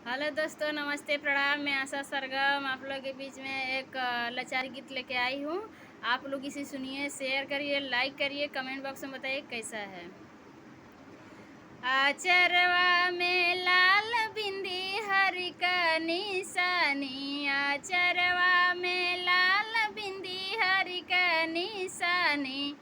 Hello दोस्तों, नमस्ते, प्रणाम। मैं आशा सरगम आप लोग के बीच में एक लाचार गीत लेके आई हूँ। आप लोग इसे सुनिए, शेयर करिए, लाइक करिए, कमेंट बॉक्स में बताइए कैसा है। आचरवा में लाल बिंदी हरि का निशानी, आचरवा में लाल बिंदी हरि का निशानी,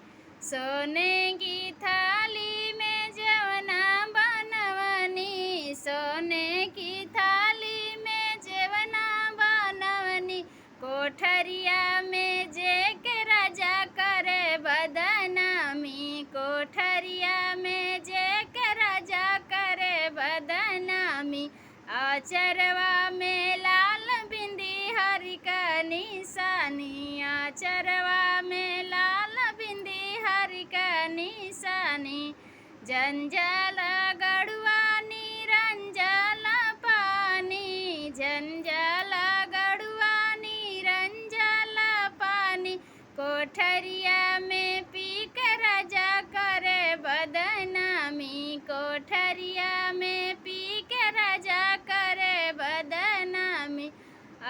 सोने की थाली में जवना बनवनी, सोने की थाली में जवना बनवनी, कोठरिया में जे के राजा करे बदनामी, कोठरिया में जे के राजा करे बदनामी, आचरवा में लाल बिंदी हरि का निशानी, आचरवा में लाल बिंदी हरि का निशानी, जंजाल गढ़ुआ निरंजल पानी, जंजाल गढ़ुआ निरंजल पानी, कोठरिया में पी के राजा करे बदनामी, कोठरिया में पी के राजा करे बदनामी,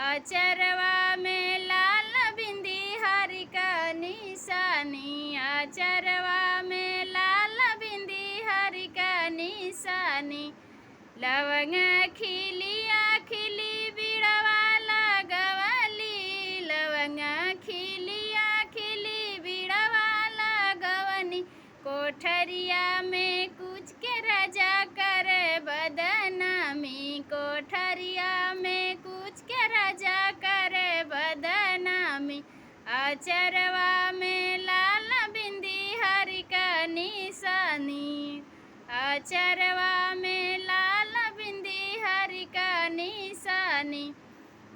आचरवा में लाल बिंदी हरि का निशानी, आचरवा में लाल बिंदी हरि का निशानी, लवंग खिलिया खिली बिड़वा लगवली, लवंग खिलिया खिली बिड़वा लगवनी, कोठरिया में कुछ के राजा करे बदनामी, कोठरिया में कुछ के राजा करे बदनामी, आचरवा में लाल बिंदी हरि का निशानी, आचरवा में लाल बिंदी हरि का निशानी,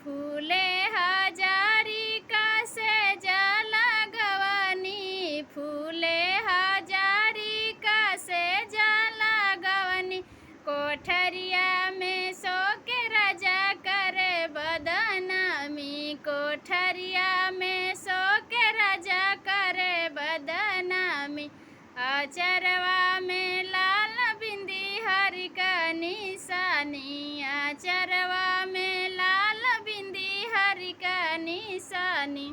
फूले हजारी का से जला गवनी, फूले हजारी का से जला गवनी, कोठरिया में सो के राजा करे बदनामी, कोठरिया में सो के राजा करे बदनामी, आचरवा में लाल बिंदी हरि का निशानी, आचरवा में लाल बिंदी हरि का निशानी।